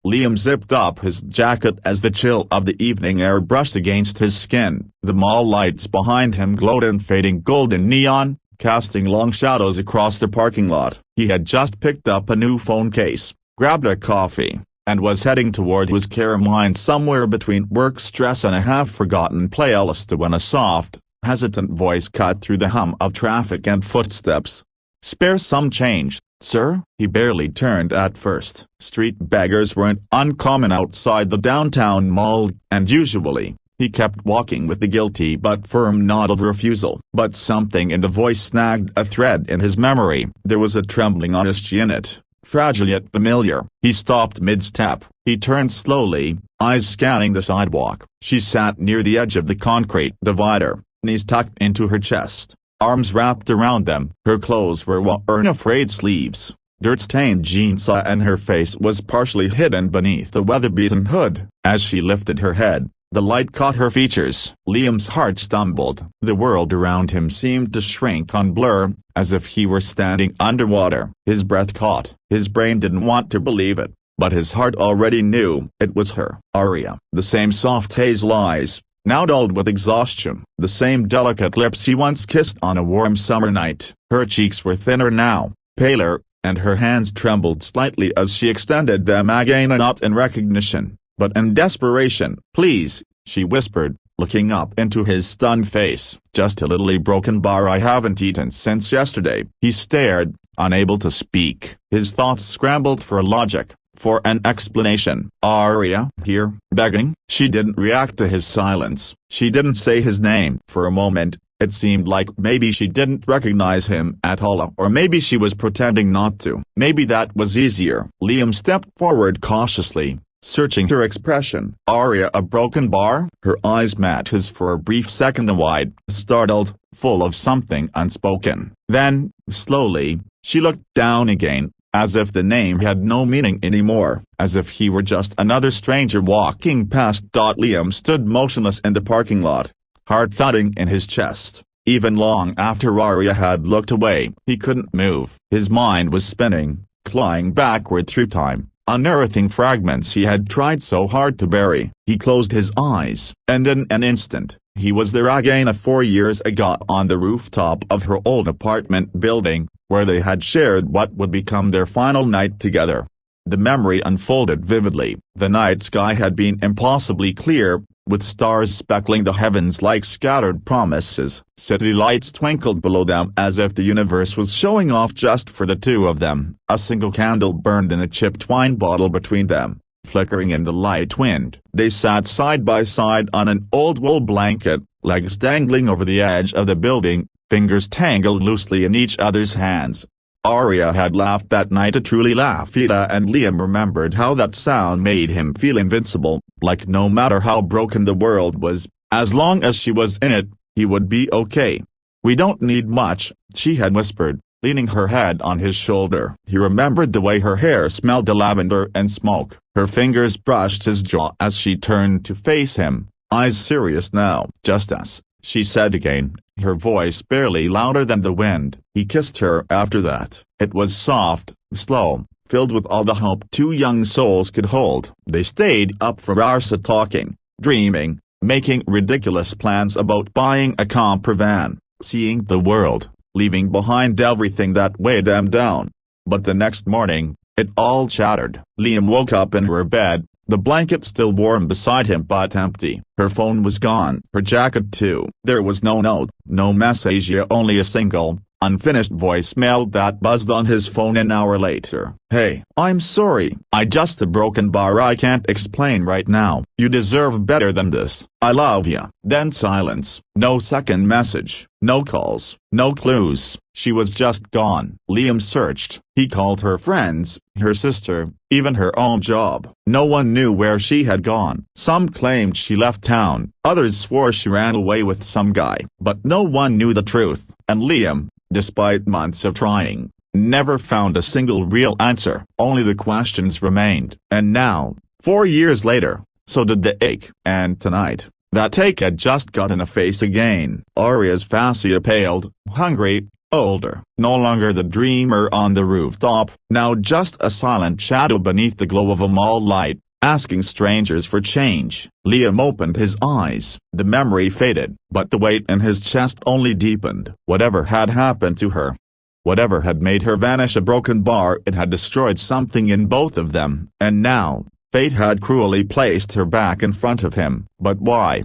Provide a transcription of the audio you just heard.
Liam zipped up his jacket as the chill of the evening air brushed against his skin. The mall lights behind him glowed in fading golden neon, casting long shadows across the parking lot. He had just picked up a new phone case, grabbed a coffee, and was heading toward his mind somewhere between work stress and a half-forgotten playlist when a soft, hesitant voice cut through the hum of traffic and footsteps. "Spare some change, sir?" He barely turned at first. Street beggars weren't uncommon outside the downtown mall, and usually, he kept walking with the guilty but firm nod of refusal. But something in the voice snagged a thread in his memory. There was a trembling honesty in it, fragile yet familiar. He stopped mid-step. He turned slowly, eyes scanning the sidewalk. She sat near the edge of the concrete divider, knees tucked into her chest, arms wrapped around them. Her clothes were worn in frayed sleeves, dirt-stained jeans, and her face was partially hidden beneath a weather-beaten hood. As she lifted her head, the light caught her features. Liam's heart stumbled. The world around him seemed to shrink and blur, as if he were standing underwater. His breath caught. His brain didn't want to believe it, but his heart already knew. It was her, Arya. The same soft hazel eyes, now dulled with exhaustion. The same delicate lips he once kissed on a warm summer night. Her cheeks were thinner now, paler, and her hands trembled slightly as she extended them again, not in recognition, but in desperation. "Please," she whispered, looking up into his stunned face. "Just a little broken bar I haven't eaten since yesterday." He stared, unable to speak. His thoughts scrambled for logic, for an explanation. "Arya, here, begging?" She didn't react to his silence. She didn't say his name. For a moment, it seemed like maybe she didn't recognize him at all, or maybe she was pretending not to. Maybe that was easier. Liam stepped forward cautiously, searching her expression. "Arya, a broken bar?" Her eyes met his for a brief second, wide, startled, full of something unspoken. Then, slowly, she looked down again, as if the name had no meaning anymore, as if he were just another stranger walking past. Liam stood motionless in the parking lot, heart thudding in his chest. Even long after Arya had looked away, he couldn't move. His mind was spinning, clawing backward through time, unearthing fragments he had tried so hard to bury. He closed his eyes, and in an instant, he was there again, 4 years ago, on the rooftop of her old apartment building, where they had shared what would become their final night together. The memory unfolded vividly. The night sky had been impossibly clear, with stars speckling the heavens like scattered promises. City lights twinkled below them as if the universe was showing off just for the two of them. A single candle burned in a chipped wine bottle between them, flickering in the light wind. They sat side by side on an old wool blanket, legs dangling over the edge of the building, fingers tangled loosely in each other's hands. Arya had laughed that night, a truly laugh, and Liam remembered how that sound made him feel invincible, like no matter how broken the world was, as long as she was in it, he would be okay. "We don't need much," she had whispered, leaning her head on his shoulder. He remembered the way her hair smelled of lavender and smoke. Her fingers brushed his jaw as she turned to face him, eyes serious now. "Just us," she said again, her voice barely louder than the wind. He kissed her after that. It was soft, slow, filled with all the hope two young souls could hold. They stayed up for hours talking, dreaming, making ridiculous plans about buying a camper van, seeing the world, leaving behind everything that weighed them down. But the next morning, it all shattered. Liam woke up in her bed, the blanket still warm beside him but empty. Her phone was gone. Her jacket too. There was no note, no message, only a single, unfinished voicemail that buzzed on his phone an hour later. "Hey, I'm sorry. I just a broken bar I can't explain right now. You deserve better than this. I love ya." Then silence. No second message. No calls. No clues. She was just gone. Liam searched. He called her friends, her sister, even her own job. No one knew where she had gone. Some claimed she left town. Others swore she ran away with some guy. But no one knew the truth. And Liam, despite months of trying, never found a single real answer. Only the questions remained. And now, 4 years later, so did the ache. And tonight, that ache had just got in the face again. Arya's fascia paled, hungry, Older, no longer the dreamer on the rooftop, now just a silent shadow beneath the glow of a mall light, asking strangers for change. Liam opened his eyes. The memory faded, but the weight in his chest only deepened. Whatever had happened to her, whatever had made her vanish a broken bar, it had destroyed something in both of them. And now, fate had cruelly placed her back in front of him. But why?